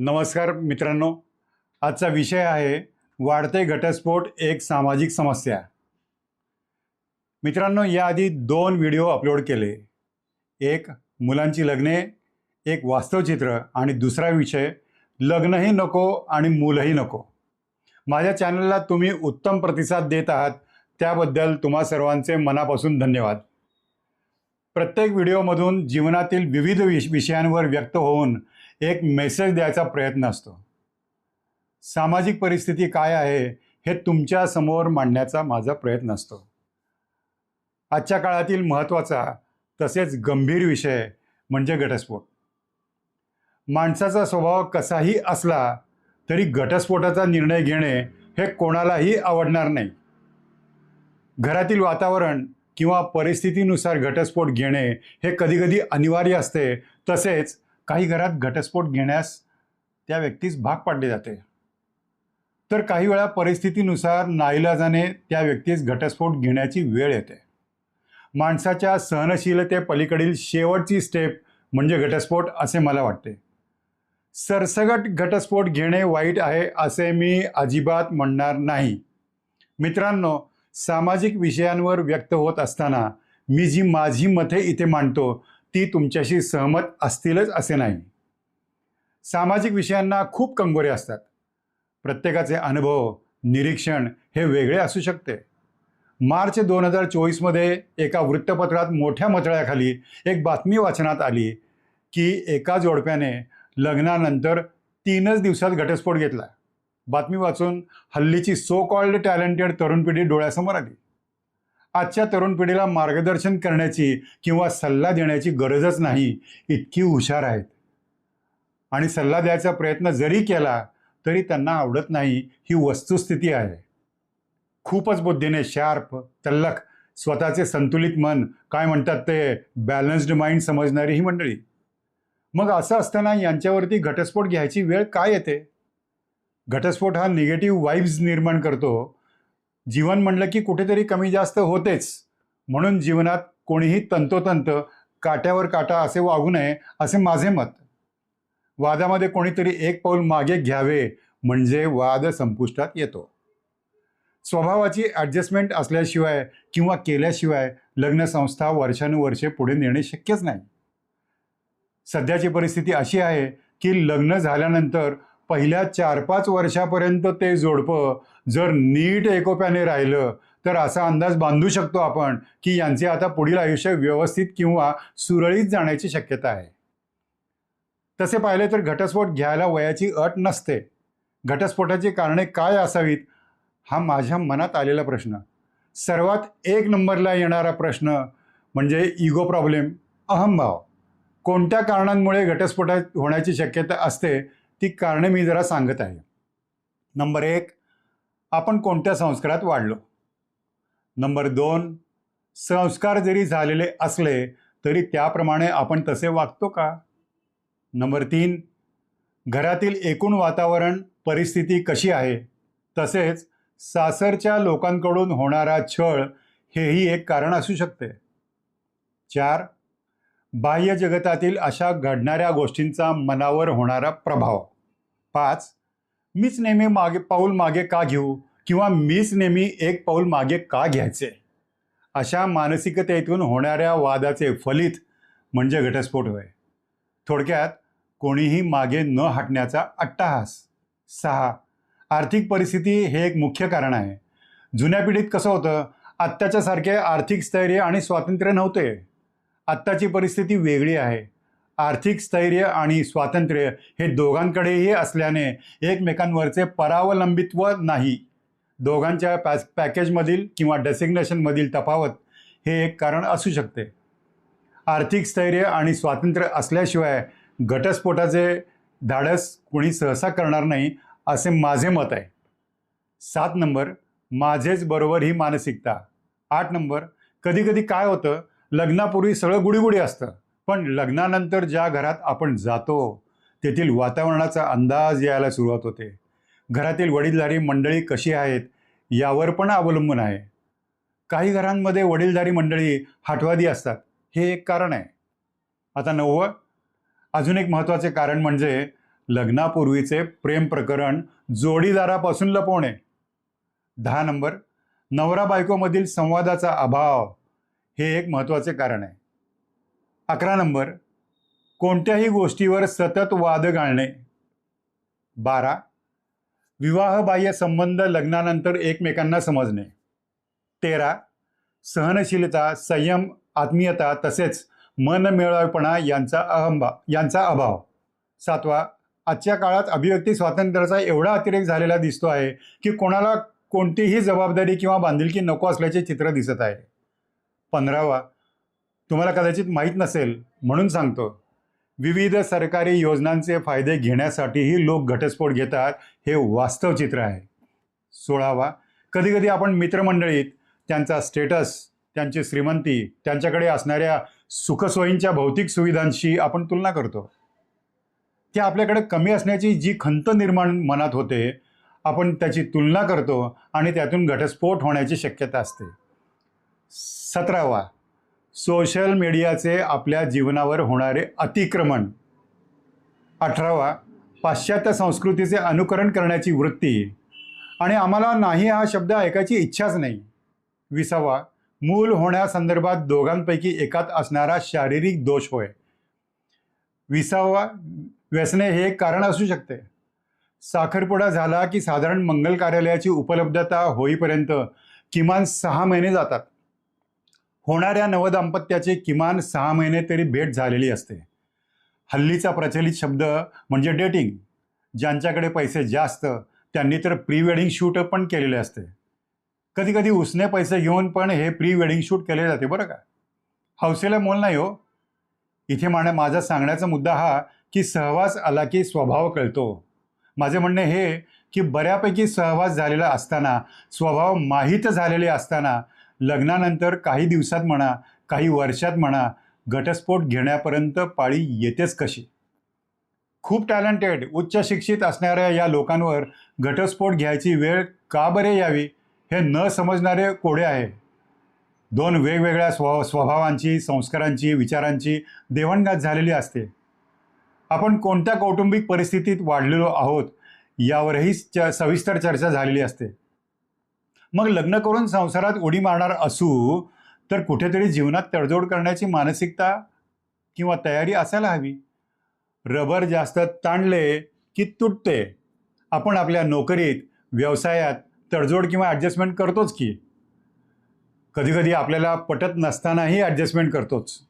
नमस्कार मित्रांनो, आजचा विषय आहे वाढते घटस्फोट एक सामाजिक समस्या. मित्रांनो, याआधी 2 व्हिडिओ अपलोड केले. एक मुलांची लग्ने, एक वास्तवचित्र आणि दुसरा विषय लग्नही नको आणि मुलंही नको. माझ्या चॅनलला तुम्ही उत्तम प्रतिसाद देत आहात, त्याबद्दल तुम्हा सर्वांचे मनापासून धन्यवाद. प्रत्येक व्हिडिओमधून जीवनातील विविध विषयांवर व्यक्त होऊन एक मेसेज द्यायचा प्रयत्न असतो. सामाजिक परिस्थिती काय आहे हे तुमच्या समोर मांडण्याचा माझा प्रयत्न असतो. आजच्या काळातील महत्त्वाचा तसेच गंभीर विषय म्हणजे घटस्फोट. माणसाचा स्वभाव कसाही असला तरी घटस्फोटाचा निर्णय घेणे हे कोणालाही आवडणार नाही. घरातील वातावरण किंवा परिस्थितीनुसार घटस्फोट घेणे हे कधीकधी अनिवार्य असते. तसेच काही घरात घटस्फोट घेण्यास त्या व्यक्तीस भाग पाडले जाते, तर काही वेळा परिस्थितीनुसार नाईलाजाने त्या व्यक्तीस घटस्फोट घेण्याची वेळ येते. माणसाच्या सहनशीलतेपलीकडील शेवटची स्टेप म्हणजे घटस्फोट असे मला वाटते. सरसगट घटस्फोट घेणे वाईट आहे असे मी अजिबात म्हणणार नाही. मित्रांनो, सामाजिक विषयांवर व्यक्त होत असताना मी जी माझी मते इथे मांडतो ती तुमच्याशी सहमत असतीलच असे नाही. सामाजिक विषयांना खूप कंगोरे असतात. प्रत्येकाचे अनुभव, निरीक्षण हे वेगळे असू शकते. मार्च 2024मध्ये एका वृत्तपत्रात मोठ्या मथळ्याखाली एक बातमी वाचनात आली की एका जोडप्याने लग्नानंतर 3च दिवसात घटस्फोट घेतला. बातमी वाचून हल्लीची सो कॉल्ड टॅलेंटेड तरुण पिढी डोळ्यासमोर आली. आजच्या तरुण पिढीला मार्गदर्शन करण्याची किंवा सल्ला देण्याची गरजच नाही, इतकी हुशार आहेत. आणि सल्ला द्यायचा प्रयत्न जरी केला तरी त्यांना आवडत नाही, ही वस्तुस्थिती आहे. खूपच बुद्धीने शार्प, तल्लख, स्वतःचे संतुलित मन, काय म्हणतात ते बॅलन्स्ड माइंड समजणारी ही मंडळी. मग असं असताना यांच्यावरती घटस्फोट घ्यायची वेळ काय येते? घटस्फोट हा निगेटिव्ह वाईब्स निर्माण करतो. जीवन म्हणलं की कुठेतरी कमी जास्त होतेच. म्हणून जीवनात कोणीही तंतोतंत काट्यावर काटा असे वागू नये असे माझे मत. वादामध्ये कोणीतरी एक पाऊल मागे घ्यावे म्हणजे वाद संपुष्टात येतो. स्वभावाची ॲडजस्टमेंट असल्याशिवाय किंवा केल्याशिवाय लग्नसंस्था वर्षानुवर्षे पुढे नेणे शक्यच नाही. सध्याची परिस्थिती अशी आहे की लग्न झाल्यानंतर पहिल्या 4-5 वर्षापर्यंत ते जोडपं जर नीट एकोप्याने राहिलं तर असा अंदाज बांधू शकतो आपण की यांचे आता पुढील आयुष्य व्यवस्थित किंवा सुरळीत जाण्याची शक्यता आहे. तसे पाहिले तर घटस्फोट घ्यायला वयाची अट नसते. घटस्फोटाची कारणे काय असावीत हा माझ्या मनात आलेला प्रश्न. सर्वात 1 नंबरला येणारा प्रश्न म्हणजे इगो प्रॉब्लेम, अहंभाव. कोणत्या कारणांमुळे घटस्फोट होण्याची शक्यता असते ती कारणे मी जरा सांगत आहे. नंबर 1, आपण कोणत्या संस्कारात वाढलो. नंबर 2, संस्कार जरी झालेले असले तरी त्याप्रमाणे आपण तसे वागतो का. नंबर 3, घरातील एकूण वातावरण, परिस्थिती कशी आहे. तसेच सासरच्या लोकांकडून होणारा छळ हेही एक कारण असू शकते. 4, बाह्य जगतातील अशा घडणाऱ्या गोष्टींचा मनावर होणारा प्रभाव. 5, मीच नेहमी पाऊल मागे का घेऊ किंवा मीच नेहमी एक पाऊल मागे का घ्यायचे. अशा मानसिकतेतून होणाऱ्या वादाचे फलित म्हणजे घटस्फोट होय. थोडक्यात कोणीही मागे न हटण्याचा अट्टाहास. 6, आर्थिक परिस्थिती हे एक मुख्य कारण आहे. जुन्या पिढीत कसं होतं, आत्ताच्यासारखे आर्थिक स्थैर्य आणि स्वातंत्र्य नव्हते. आत्ताची परिस्थिती वेगळी आहे. आर्थिक स्थैर्य आणि स्वातंत्र्य हे दोघांकडेही असल्याने एकमेकांवरचे परावलंबित्व नाही. दोघांच्या पॅकेजमधील किंवा डेसिग्नेशनमधील तफावत हे एक कारण असू शकते. आर्थिक स्थैर्य आणि स्वातंत्र्य असल्याशिवाय घटस्फोटाचे धाडस कोणी सहसा करणार नाही असे माझे मत आहे. 7 नंबर, माझेच बरोबर ही मानसिकता. 8 नंबर, कधीकधी काय होतं, लग्नापूर्वी सगळं गुडीगुडी असतं, पण लग्नानंतर ज्या घरात आपण जातो तेथील वातावरणाचा अंदाज यायला सुरुवात होते. घरातील वडीलधारी मंडळी कशी आहेत यावर पण अवलंबून आहे. काही घरांमध्ये वडीलधारी मंडळी हठवादी असतात, हे एक कारण आहे. आता 9, अजून एक महत्त्वाचे कारण म्हणजे लग्नापूर्वीचे प्रेम प्रकरण जोडीदारापासून लपवणे. 10 नंबर, नवरा बायकोमधील संवादाचा अभाव हे एक महत्त्वाचे कारण आहे. 11 नंबर, कोणत्याही गोष्टीवर सतत वाद घालणे. 12, विवाहबाह्य संबंध लग्नानंतर एकमेकांना समजणे. 13, सहनशीलता, संयम, आत्मीयता तसेच मनमिळावपणा यांचा अभाव. 7, आजच्या काळात अभिव्यक्ती स्वातंत्र्याचा एवढा अतिरेक झालेला दिसतो आहे की कोणाला कोणतीही जबाबदारी किंवा बांधिलकी नको असल्याचे चित्र दिसत आहे. 15, तुम्हाला कदाचित माहीत नसेल म्हणून सांगतो, विविध सरकारी योजनांचे फायदे घेण्यासाठीही लोक घटस्फोट घेतात हे वास्तव चित्र आहे. 16, कधीकधी आपण मित्रमंडळीत त्यांचा स्टेटस, त्यांची श्रीमंती, त्यांच्याकडे असणाऱ्या सुखसोयींच्या भौतिक सुविधांशी आपण तुलना करतो. त्या आपल्याकडे कमी असण्याची जी खंत निर्माण मनात होते, आपण त्याची तुलना करतो आणि त्यातून घटस्फोट होण्याची शक्यता असते. 17, सोशल मीडियाचे आपल्या जीवनावर होणारे अतिक्रमण. 18, पाश्चात्य संस्कृतीचे अनुकरण करण्याची वृत्ती आणि आम्हाला नाही हा शब्द ऐकायची इच्छाच नाही. 20, मूल होण्यासंदर्भात दोघांपैकी एकात असणारा शारीरिक दोष होय. 20, व्यसने हे एक कारण असू शकते. साखरपुडा झाला की साधारण मंगल कार्यालयाची उपलब्धता होईपर्यंत किमान 6 महिने जातात. होणाऱ्या नवदाम्पत्याचे किमान 6 महिने तरी भेट झालेली असते. हल्लीचा प्रचलित शब्द म्हणजे डेटिंग. ज्यांच्याकडे पैसे जास्त त्यांनी तर प्री वेडिंग शूट पण केलेले असते. कधी कधी उसने पैसे घेऊन पण हे प्री वेडिंग शूट केले जाते बरं का. हौसेला मोल नाही हो. इथे माझा सांगण्याचा मुद्दा हा की सहवास आला की स्वभाव कळतो. माझे म्हणणे हे की बऱ्यापैकी सहवास झालेला असताना, स्वभाव माहीत झालेले असताना लग्नानंतर काही दिवसात म्हणा, काही वर्षात म्हणा, घटस्फोट घेण्यापर्यंत पाळी येतेच कशी. खूप टॅलेंटेड, उच्च शिक्षित असणाऱ्या या लोकांवर घटस्फोट घ्यायची वेळ का बरे यावी हे न समजणारे कोडे आहे. 2 वेगवेगळ्या स्वभावांची, संस्कारांची, विचारांची देवाणघात झालेली असते. आपण कोणत्या कौटुंबिक परिस्थितीत वाढलेलो आहोत यावरही सविस्तर चर्चा झालेली असते. मग लग्न करून संसारात उडी मारणार असू तर कुठेतरी जीवनात तडजोड करण्याची मानसिकता किंवा तयारी असायला हवी. रबर जास्त ताणले की तुटते. आपण आपल्या नोकरीत, व्यवसायात तडजोड किंवा ॲडजस्टमेंट करतोच की. कधीकधी आपल्याला पटत नसतानाही ॲडजस्टमेंट करतोच.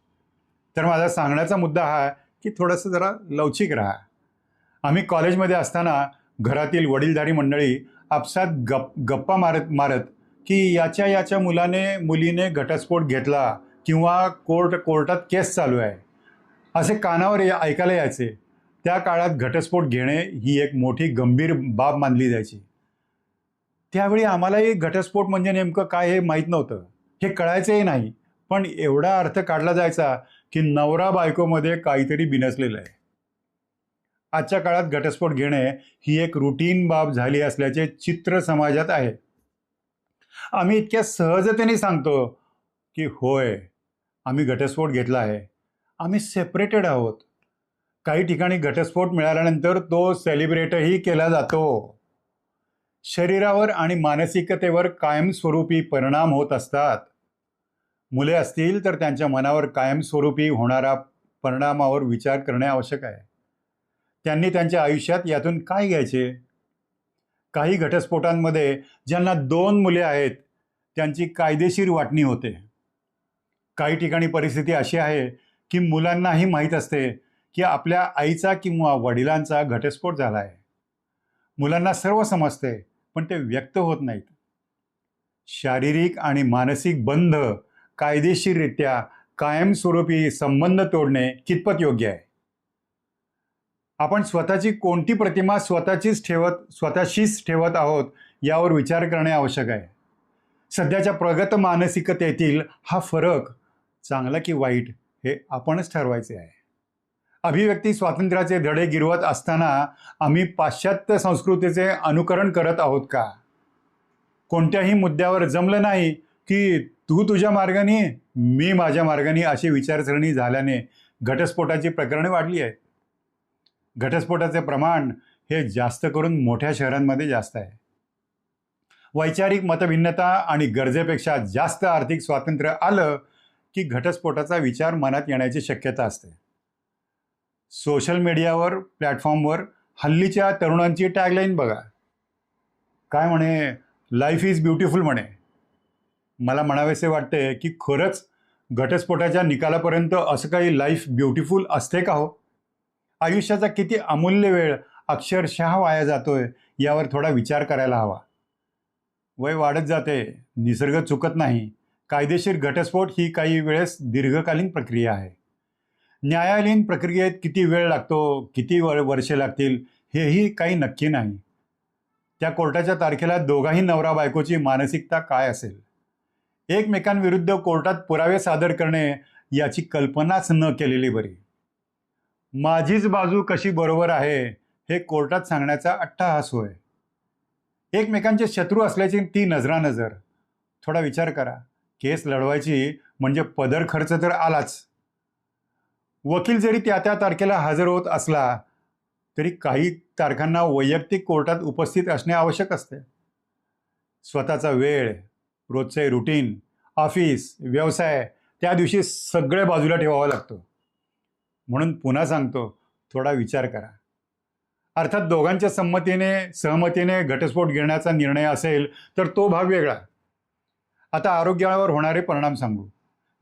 तर माझा सांगण्याचा मुद्दा हा की थोडंसं जरा लवचिक राहा. आम्ही कॉलेजमध्ये असताना घरातील वडीलधारी मंडळी आपसात गप्पा मारत की याच्या मुलीने घटस्फोट घेतला किंवा कोर्टात केस चालू आहे असे कानावर ऐकायला यायचे. त्या काळात घटस्फोट घेणे ही एक मोठी गंभीर बाब मानली जायची. त्यावेळी आम्हालाही घटस्फोट म्हणजे नेमकं काय हे माहीत नव्हतं, हे कळायचंही नाही. पण एवढा अर्थ काढला जायचा की नवरा बायकोमध्ये काहीतरी बिनसलेलं आहे. आजच्या काळात घटस्फोट घेणे ही एक रुटीन बाब झाली असल्याचे चित्र समाजात आहे. आम्ही इतक्या सहजतेने सांगतो की होय, आम्ही घटस्फोट घेतला आहे, आम्ही सेपरेटेड आहोत. काही ठिकाणी घटस्फोट मिळाल्यानंतर तो सेलिब्रेटही केला जातो. शरीरावर आणि मानसिकतेवर कायमस्वरूपी परिणाम होत असतात. मुले असतील तर त्यांच्या मनावर कायमस्वरूपी होणाऱ्या परिणामावर विचार करणे आवश्यक आहे. त्यांनी त्यांच्या आयुष्यात यातून काय घ्यायचे. काही घटस्फोटांमध्ये ज्यांना 2 मुले आहेत त्यांची कायदेशीर वाटणी होते. काही ठिकाणी परिस्थिती अशी आहे की मुलांनाही माहीत असते की आपल्या आईचा किंवा वडिलांचा घटस्फोट झाला आहे. मुलांना सर्व समजते पण ते व्यक्त होत नाहीत. शारीरिक आणि मानसिक बंध कायदेशीररित्या कायमस्वरूपी संबंध तोडणे कितपत योग्य आहे. आपण स्वतःची कोणती प्रतिमा स्वतःशीच ठेवत आहोत यावर विचार करणे आवश्यक आहे. सध्याच्या प्रगत मानसिकतेतील हा फरक चांगला की वाईट हे आपणच ठरवायचे आहे. अभिव्यक्ती स्वातंत्र्याचे धडे गिरवत असताना आम्ही पाश्चात्य संस्कृतीचे अनुकरण करत आहोत का. कोणत्याही मुद्द्यावर जमलं नाही की तू तुझ्या मार्गाने, मी माझ्या मार्गाने अशी विचारसरणी झाल्याने घटस्फोटाची प्रकरणे वाढली आहेत. घटस्फोटाचे प्रमाण हे जास्त करून मोठ्या शहरांमध्ये जास्त आहे. वैचारिक मतभिन्नता आणि गरजेपेक्षा जास्त आर्थिक स्वातंत्र्य आलं की घटस्फोटाचा विचार मनात येण्याची शक्यता असते. सोशल मीडियावर प्लॅटफॉर्मवर हल्लीच्या तरुणांची टॅगलाईन बघा. काय म्हणे, लाईफ इज ब्युटिफुल म्हणे. मला म्हणावेसे वाटते की खरंच घटस्फोटाच्या निकालापर्यंत असं काही लाईफ ब्युटिफुल असते का हो? आयुष्याचा किती अमूल्य वेळ अक्षरशः वाया जातोय यावर थोडा विचार करायला हवा. वय वाढत जाते, निसर्ग चुकत नाही. कायदेशीर घटस्फोट ही काही वेळेस दीर्घकालीन प्रक्रिया आहे. न्यायालयीन प्रक्रियेत किती वेळ लागतो, किती वर्षे लागतील हेही काही नक्की नाही. त्या कोर्टाच्या तारखेला दोघाही नवरा बायकोची मानसिकता काय असेल? एकमेकांविरुद्ध कोर्टात पुरावे सादर करणे याची कल्पनाच न केलेली बरी. माझीच बाजू कशी बरोबर आहे हे कोर्टात सांगण्याचा अट्टाहास होय. एकमेकांचे शत्रू असल्याची ती नजरानजर. थोडा विचार करा, केस लढवायची म्हणजे पदर खर्च तर आलाच. वकील जरी त्या तारखेला हजर होत असला तरी काही तारखांना वैयक्तिक कोर्टात उपस्थित असणे आवश्यक असते. स्वतःचा वेळ, रोजचे रुटीन, ऑफिस, व्यवसाय त्या दिवशी सगळे बाजूला ठेवावं लागतं. म्हणून पुन्हा सांगतो, थोडा विचार करा. अर्थात दोघांच्या सहमतीने घटस्फोट घेण्याचा निर्णय असेल तर तो भाग वेगळा. आता आरोग्यावर होणारे परिणाम सांगू.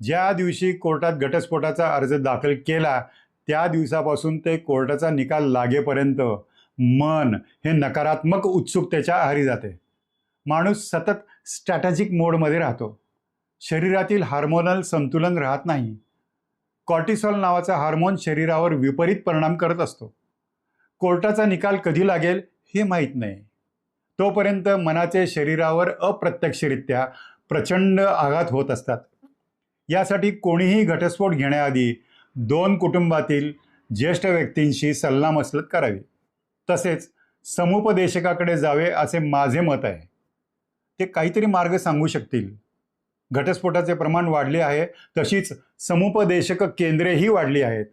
ज्या दिवशी कोर्टात घटस्फोटाचा अर्ज दाखल केला त्या दिवसापासून ते कोर्टाचा निकाल लागेपर्यंत मन हे नकारात्मक उत्सुकतेच्या आहारी जाते. माणूस सतत स्ट्रॅटेजिक मोडमध्ये राहतो. शरीरातील हार्मोनल संतुलन राहत नाही. कॉर्टिसॉल नावाचा हार्मोन शरीरावर विपरीत परिणाम करत असतो. कोर्टाचा निकाल कधी लागेल हे माहीत नाही. तोपर्यंत मनाचे शरीरावर अप्रत्यक्षरित्या प्रचंड आघात होत असतात. यासाठी कोणीही घटस्फोट घेण्याआधी 2 कुटुंबातील ज्येष्ठ व्यक्तींशी सल्लामसलत करावी. तसेच समुपदेशकाकडे जावे असे माझे मत आहे. ते काहीतरी मार्ग सांगू शकतील. घटस्फोटाचे प्रमाण वाढले आहे, तशीच समुपदेशक केंद्रेही वाढली आहेत.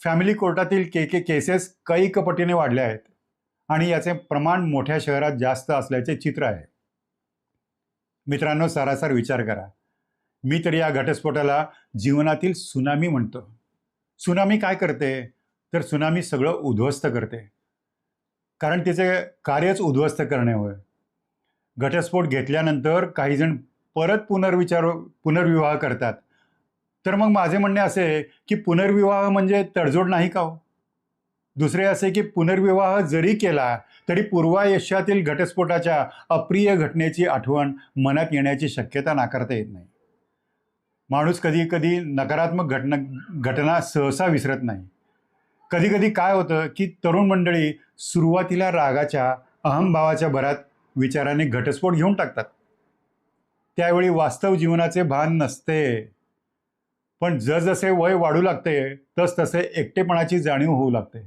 फॅमिली कोर्टातील केसेस कैक पटीने वाढल्या आहेत आणि याचे प्रमाण मोठ्या शहरात जास्त असल्याचे चित्र आहे. मित्रांनो, सारासार विचार करा. मी तर या घटस्फोटाला जीवनातील सुनामी म्हणतो. सुनामी काय करते तर सुनामी सगळं उद्ध्वस्त करते, कारण तिचे कार्यच उद्ध्वस्त करणे होय. घटस्फोट घेतल्यानंतर काही जण परत पुनर्विवाह करतात. तर मग माझे म्हणणे असे की पुनर्विवाह म्हणजे तडजोड नाही का हो? दुसरे असे की पुनर्विवाह जरी केला तरी पूर्वायुष्यातील घटस्फोटाच्या अप्रिय घटनेची आठवण मनात येण्याची शक्यता नाकारता येत नाही. माणूस कधी कधी नकारात्मक घटना सहसा विसरत नाही. कधी कधी काय होतं की तरुण मंडळी सुरुवातीला रागाच्या, अहमभावाच्या भरात विचाराने घटस्फोट घेऊन टाकतात. त्यावेळी वास्तव जीवनाचे भान नसते. पण जसजसे वय वाढू लागते तसतसे एकटेपणाची जाणीव होऊ लागते.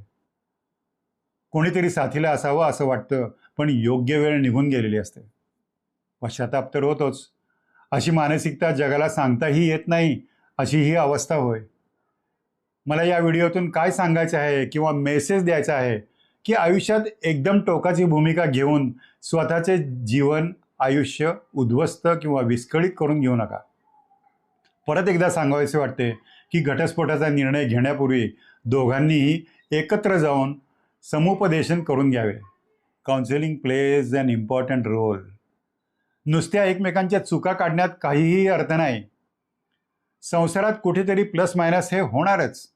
कोणीतरी साथीला असावं असं वाटतं, पण योग्य वेळ निघून गेलेली असते. पश्चाताप तर होतोच. अशी मानसिकता जगाला सांगताही येत नाही, अशी ही अवस्था होय. मला या व्हिडिओतून काय सांगायचं आहे किंवा मेसेज द्यायचा आहे की आयुष्यात एकदम टोकाची भूमिका घेऊन स्वतःचे जीवन, आयुष्य उद्ध्वस्त किंवा विस्कळीत करून घेऊ नका. परत एकदा सांगायचे वाटते की घटस्फोटाचा निर्णय घेण्यापूर्वी दोघांनीही एकत्र जाऊन समुपदेशन करून घ्यावे. Counselling plays an important role. नुसत्या एकमेकांच्या चुका काढण्यात काहीही अर्थ नाही. संसारात कुठेतरी प्लस मायनस हे होणारच.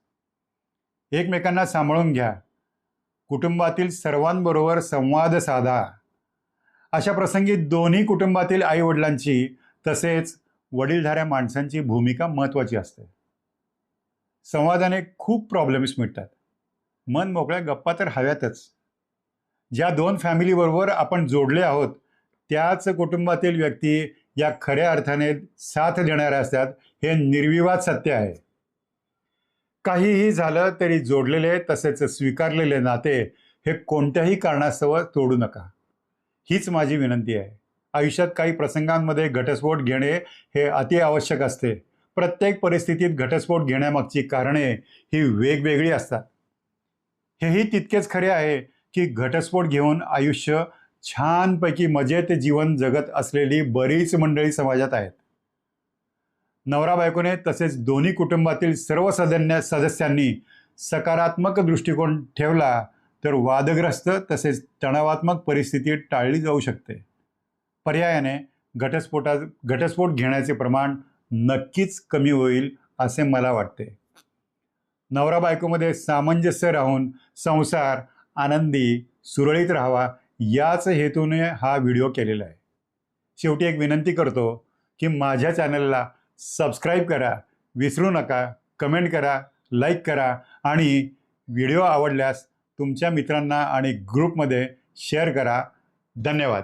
एकमेकांना सांभाळून घ्या. कुटुंबातील सर्वांबरोबर संवाद साधा. अशा प्रसंगी दोन्ही कुटुंबातील आईवडिलांची तसेच वडीलधाऱ्या माणसांची भूमिका महत्त्वाची असते. संवादाने खूप प्रॉब्लेम्स मिटतात. मन मोकळ्या गप्पा तर हव्यातच. ज्या 2 फॅमिलीबरोबर आपण जोडले आहोत त्याच कुटुंबातील व्यक्ती या खऱ्या अर्थाने साथ देणाऱ्या असतात, हे निर्विवाद सत्य आहे. काहीही झालं तरी जोडलेले तसेच स्वीकारलेले नाते हे कोणत्याही कारणास्तव तोडू नका. हीच माझी विनंती आहे. आयुष्यात काही प्रसंगांमध्ये घटस्फोट घेणे हे अति आवश्यक असते. प्रत्येक परिस्थितीत घटस्फोट घेण्यामागची कारणे ही वेगवेगळी असतात. हेही तितकेच खरे आहे की घटस्फोट घेऊन आयुष्य छानपैकी मजेत जीवन जगत असलेली बरीच मंडळी समाजात आहेत. नवरा बायकोने तसेच दोन्ही कुटुंबातील सर्व सदस्यांनी सकारात्मक दृष्टिकोन ठेवला तर वादग्रस्त तसेच तणावात्मक परिस्थिती टाळली जाऊ शकते. पर्यायाने घटस्फोट घेण्याचे प्रमाण नक्कीच कमी होईल असे मला वाटते. नवरा बायकोमध्ये सामंजस्य राहून संसार आनंदी सुरळीत राहावा याच हेतूने हा व्हिडिओ केलेला आहे. शेवटी एक विनंती करतो की माझ्या चॅनलला सबस्क्राईब करा, विसरू नका, कमेंट करा, लाईक करा आणि व्हिडिओ आवडल्यास तुमच्या मित्रांना आणि ग्रुपमध्ये शेअर करा. धन्यवाद.